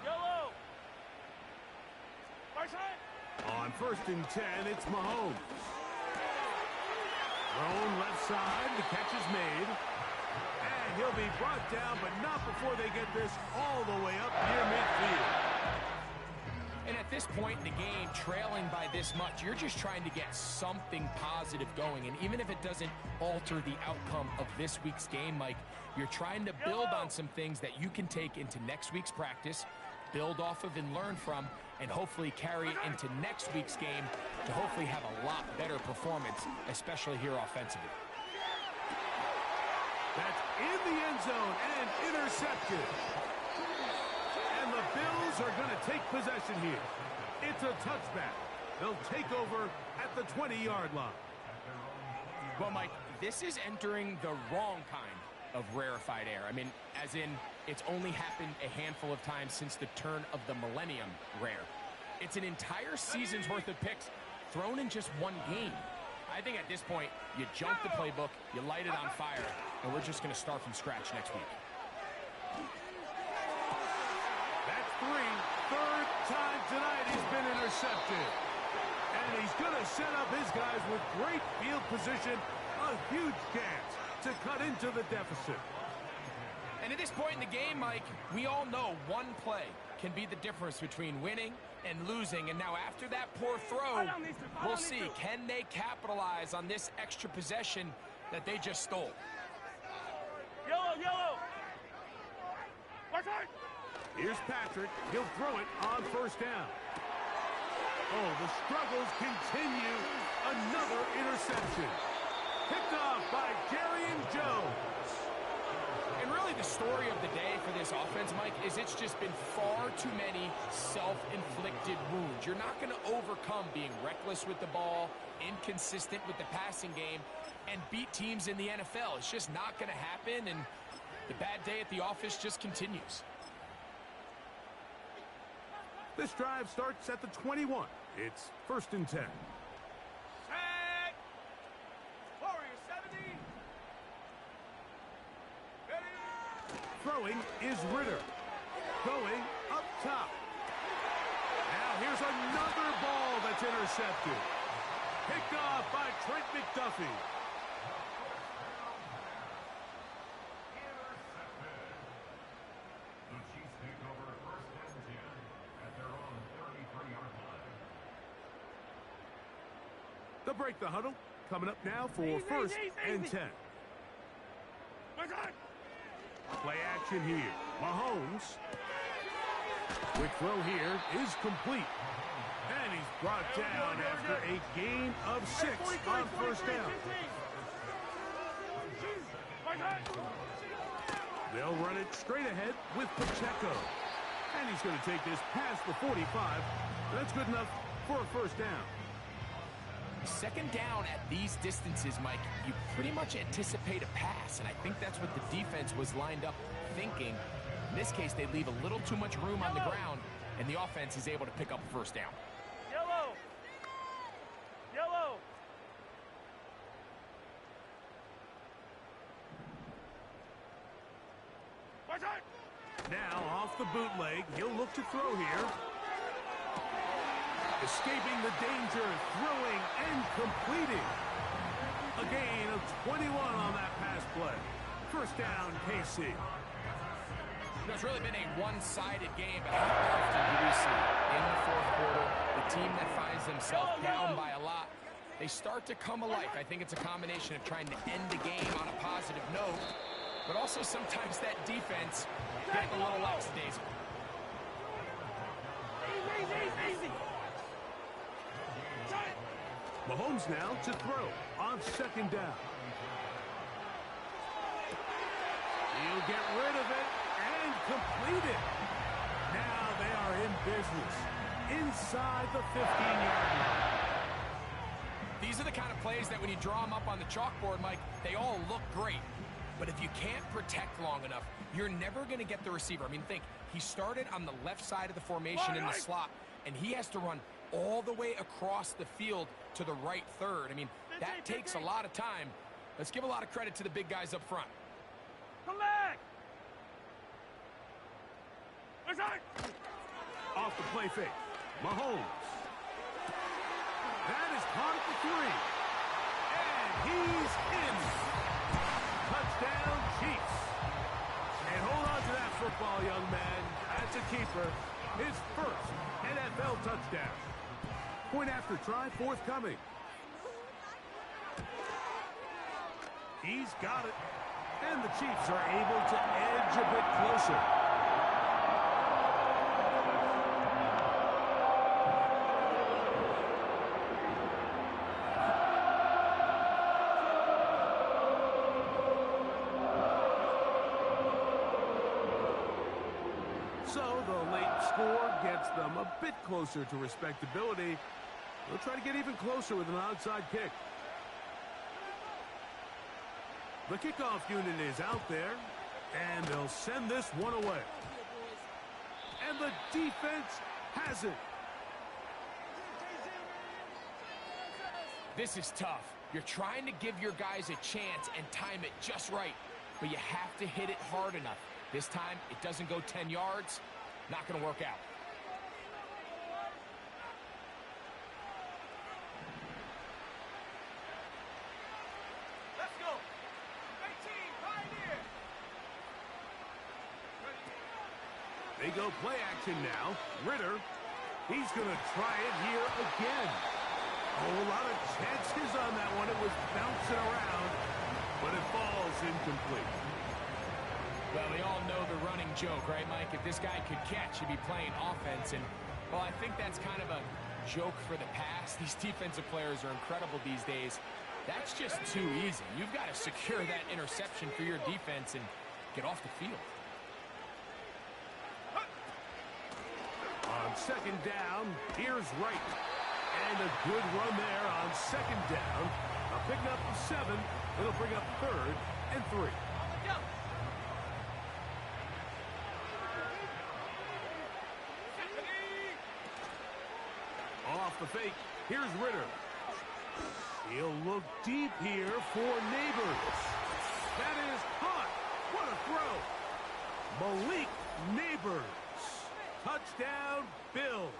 Yellow. On 1st and 10, it's Mahomes. Thrown left side, the catch is made. And he'll be brought down, but not before they get this all the way up near midfield. And at this point in the game, trailing by this much, you're just trying to get something positive going. And even if it doesn't alter the outcome of this week's game, Mike, you're trying to build on some things that you can take into next week's practice, build off of and learn from, and hopefully carry it into next week's game to hopefully have a lot better performance, especially here offensively. That's in the end zone and intercepted. And the Bills are going to take possession here. It's a touchback. They'll take over at the 20-yard line. Well, Mike, this is entering the wrong kind of rarefied air. I mean, as in, it's only happened a handful of times since the turn of the millennium rare. It's an entire season's worth of picks thrown in just one game. I think at this point, you jump the playbook, you light it on fire, and we're just going to start from scratch next week. That's 3. Third time tonight he's been intercepted. And he's going to set up his guys with great field position. A huge chance to cut into the deficit. And at this point in the game, Mike, we all know one play can be the difference between winning and losing. And now after that poor throw, we'll see, can they capitalize on this extra possession that they just stole? Yellow, yellow. Right side. Here's Patrick. He'll throw it on 1st down. Oh, the struggles continue. Another interception. Picked off by Darian Jones. And really the story of the day for this offense, Mike, is it's just been far too many self-inflicted wounds. You're not going to overcome being reckless with the ball, inconsistent with the passing game, and beat teams in the NFL. It's just not going to happen, and the bad day at the office just continues. This drive starts at the 21. It's 1st and 10. Tag! Warrior 70. Ready? Throwing is Ritter. Going up top. Now here's another ball that's intercepted. Picked off by Trent McDuffie. The Chiefs take over 1st and 10 at their own 33-yard line. They'll break the huddle. Coming up now for 1st and 10. Where's that? Play action here. Mahomes. Quick throw here is complete. And he's brought down after a gain of 6 on 1st down. They'll run it straight ahead with Pacheco. And he's going to take this past the 45. That's good enough for a 1st down. 2nd down at these distances, Mike, you pretty much anticipate a pass, and I think that's what the defense was lined up thinking. In this case, they leave a little too much room on the ground, and the offense is able to pick up a 1st down. Yellow. Yellow. Where's that? Now off the bootleg, he'll look to throw here. Escaping the danger, throwing and completing. A gain of 21 on that pass play. 1st down, KC. It's really been a one-sided game, but how often do we see in the 4th quarter the team that finds themselves down by a lot, they start to come alive. I think it's a combination of trying to end the game on a positive note, but also sometimes that defense getting a little lackadaisical. Easy. Mahomes now to throw on 2nd down. He'll get rid of it and complete it. Now they are in business inside the 15-yard line. These are the kind of plays that when you draw them up on the chalkboard, Mike, they all look great. But if you can't protect long enough, you're never going to get the receiver. I mean, think, he started on the left side of the formation in the slot, and he has to run all the way across the field to the right third. I mean, that takes a lot of time. Let's give a lot of credit to the big guys up front. Come back. Where's that? Off the play fake. Mahomes. That is caught at the 3. And he's in. Touchdown, Chiefs. And hold on to that football, young man. That's a keeper. His 1st NFL touchdown. Point after try forthcoming. He's got it. And the Chiefs are able to edge a bit closer. So the late score gets them a bit closer to respectability. They'll try to get even closer with an outside kick. The kickoff unit is out there, and they'll send this one away. And the defense has it. This is tough. You're trying to give your guys a chance and time it just right, but you have to hit it hard enough. This time, it doesn't go 10 yards. Not going to work out. Let's go. 18, Pioneer. They go play action now. Ritter, he's going to try it here again. Oh, a lot of chances on that one. It was bouncing around, but it falls incomplete. Well, we all know the running joke, right, Mike? If this guy could catch, he'd be playing offense. And, well, I think that's kind of a joke for the past. These defensive players are incredible these days. That's just too easy. You've got to secure that interception for your defense and get off the field. On 2nd down, here's Wright. And a good run there on second down. Now picking up 7. It'll bring up 3rd and 3. Off the fake. Here's Ritter. He'll look deep here for Neighbors. That is caught. What a throw. Malik Neighbors. Touchdown, Bills.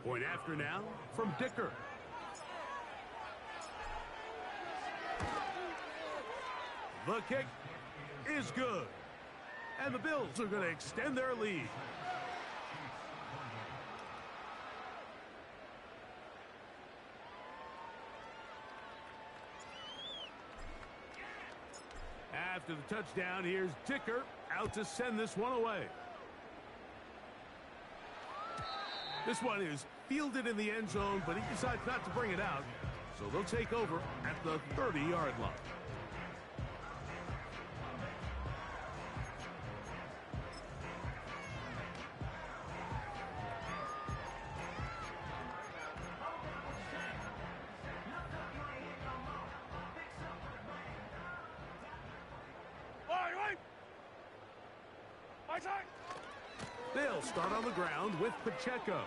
Point after now from Dicker. The kick is good. And the Bills are going to extend their lead. After the touchdown, here's Dicker out to send this one away. This one is fielded in the end zone, but he decides not to bring it out. So they'll take over at the 30-yard line. They'll start on the ground with Pacheco.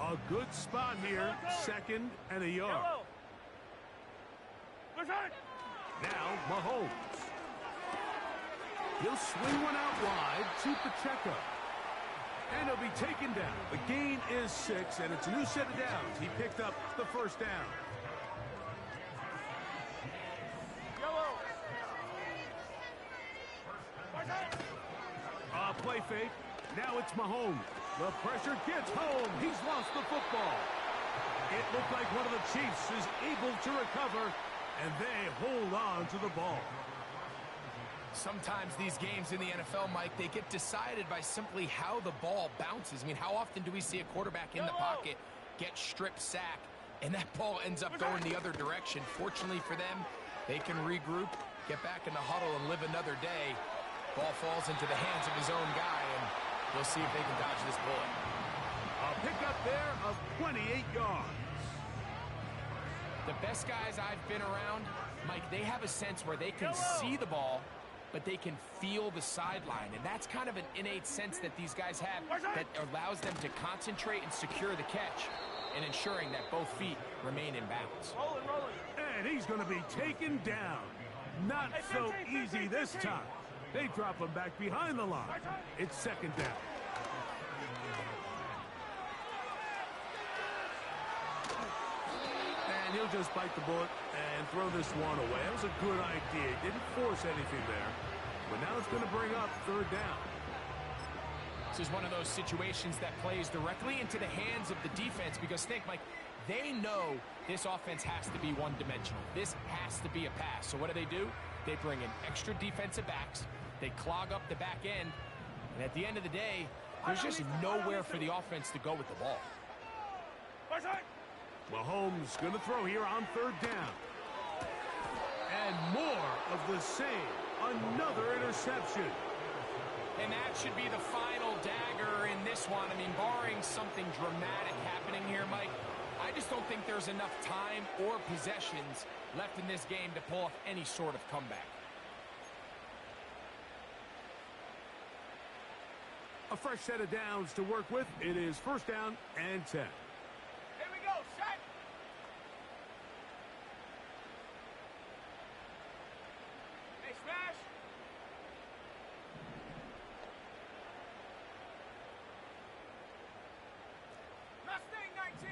A good spot here, 2nd and a yard. Now Mahomes. He'll swing one out wide to Pacheco. And he'll be taken down. The gain is 6, and it's a new set of downs. He picked up the first down. Play fake. Now it's Mahomes. The pressure gets home. He's lost the football. It looked like one of the Chiefs is able to recover, and they hold on to the ball. Sometimes these games in the NFL, Mike, they get decided by simply how the ball bounces. I mean, how often do we see a quarterback in the pocket get strip sack, and that ball ends up going the other direction? Fortunately for them, they can regroup, get back in the huddle, and live another day. Ball falls into the hands of his own guy, and we'll see if they can dodge this bullet. A pickup there of 28 yards. The best guys I've been around, Mike, they have a sense where they can see the ball, but they can feel the sideline. And that's kind of an innate sense that these guys have that allows them to concentrate and secure the catch and ensuring that both feet remain in bounds. And he's going to be taken down. Not so easy this time. They drop him back behind the line. It's 2nd down. And he'll just bite the bullet and throw this one away. That was a good idea. He didn't force anything there. But now it's going to bring up 3rd down. This is one of those situations that plays directly into the hands of the defense because think, Mike, they know this offense has to be one-dimensional. This has to be a pass. So what do? They bring in extra defensive backs. They clog up the back end. And at the end of the day, there's just nowhere for the offense to go with the ball. Mahomes going to throw here on 3rd down. And more of the same. Another interception. And that should be the final dagger in this one. I mean, barring something dramatic happening here, Mike, I just don't think there's enough time or possessions left in this game to pull off any sort of comeback. A fresh set of downs to work with. It is 1st down and 10. Here we go, set. Hey, smash. Mustang 19.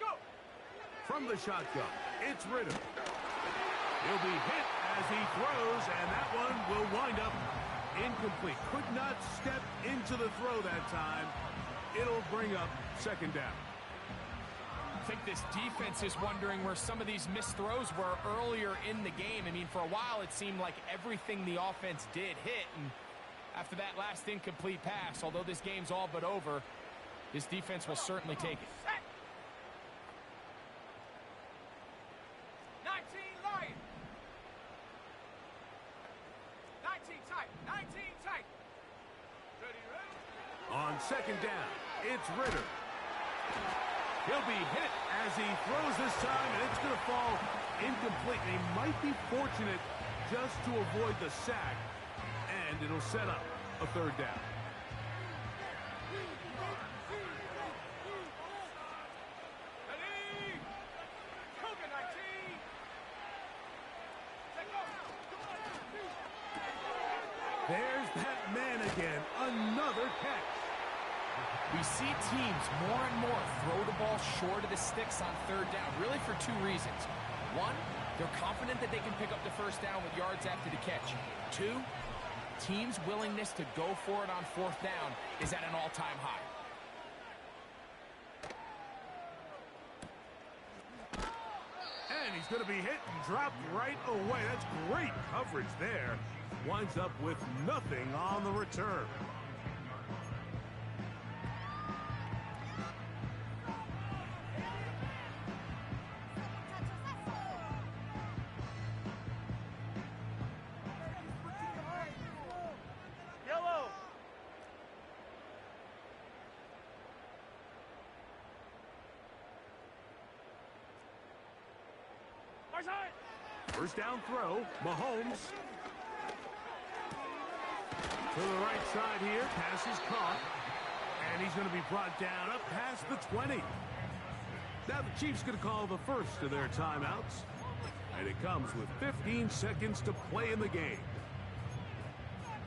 Go. From the shotgun, it's Ritter. He'll be hit as he throws, and that one will wind up incomplete. Could not step into the throw that time. It'll bring up second down. I think this defense is wondering where some of these missed throws were earlier in the game. I mean, for a while, it seemed like everything the offense did hit. And after that last incomplete pass, although this game's all but over, this defense will certainly take it. Set. 19 Lion. 19 tight. 19 tight. Ready, ready. On second down, it's Ritter. He'll be hit as he throws this time, and it's going to fall incomplete. They might be fortunate just to avoid the sack, and it'll set up a third down. Ready. Cougar 19. Take off. There's that man again, another catch. We see teams more and more throw the ball short of the sticks on third down, really for two reasons. One, they're confident that they can pick up the first down with yards after the catch. Two, teams' willingness to go for it on fourth down is at an all-time high. And he's going to be hit and dropped right away. That's great coverage there. Winds up with nothing on the return. Yellow. First down throw, Mahomes. To the right side here, pass is caught. And he's going to be brought down up past the 20. Now the Chiefs going to call the first of their timeouts. And it comes with 15 seconds to play in the game.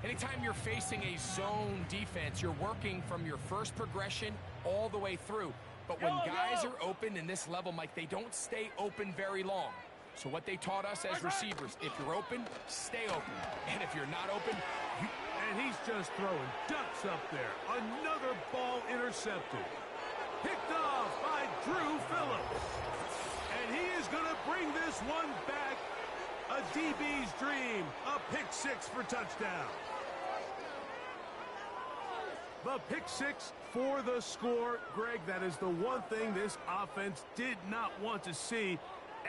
Anytime you're facing a zone defense, you're working from your first progression all the way through. But when guys are open in this level, Mike, they don't stay open very long. So what they taught us as receivers, if you're open, stay open. And if you're not open, and he's just throwing ducks up there. Another ball intercepted. Picked off by Drew Phillips. And he is going to bring this one back. A DB's dream. A pick six for touchdown. The pick six for the score. Greg, that is the one thing this offense did not want to see.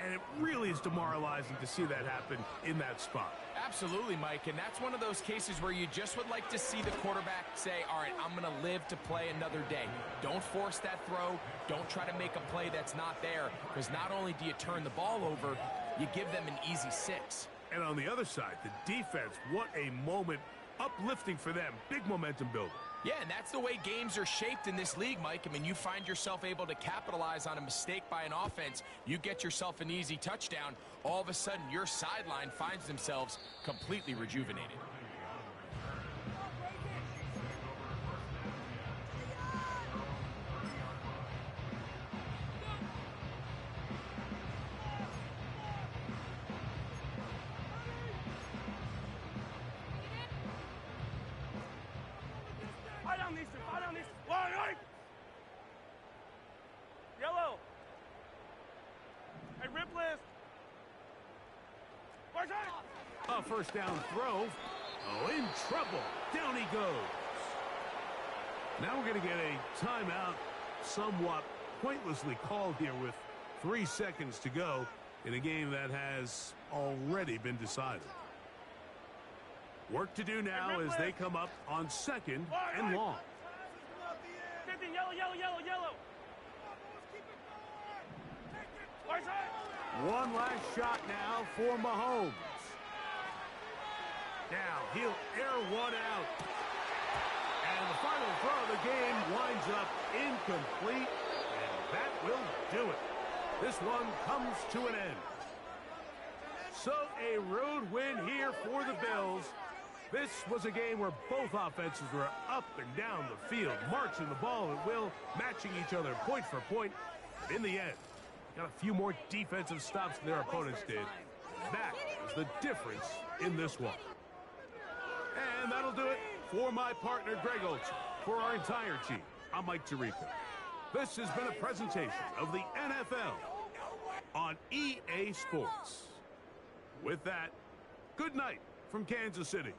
And it really is demoralizing to see that happen in that spot. Absolutely, Mike, and that's one of those cases where you just would like to see the quarterback say, all right, I'm going to live to play another day. Don't force that throw. Don't try to make a play that's not there, because not only do you turn the ball over, you give them an easy six. And on the other side, the defense, what a moment. Uplifting for them. Big momentum builder. Yeah, and that's the way games are shaped in this league, Mike. I mean, you find yourself able to capitalize on a mistake by an offense. You get yourself an easy touchdown. All of a sudden, your sideline finds themselves completely rejuvenated. Yellow. Hey, rip list. A first down throw. Oh, in trouble. Down he goes. Now we're going to get a timeout, somewhat pointlessly called here with 3 seconds to go in a game that has already been decided. Work to do now as they come up on second and long. 15, yellow, yellow, yellow, yellow. One last shot now for Mahomes. Now he'll air one out. And the final throw of the game winds up incomplete. And that will do it. This one comes to an end. So a road win here for the Bills. This was a game where both offenses were up and down the field, marching the ball at will, matching each other point for point. But in the end, got a few more defensive stops than their opponents did. That is the difference in this one. And that'll do it for my partner, Greg Olson. For our entire team, I'm Mike Tirico. This has been a presentation of the NFL on EA Sports. With that, good night from Kansas City.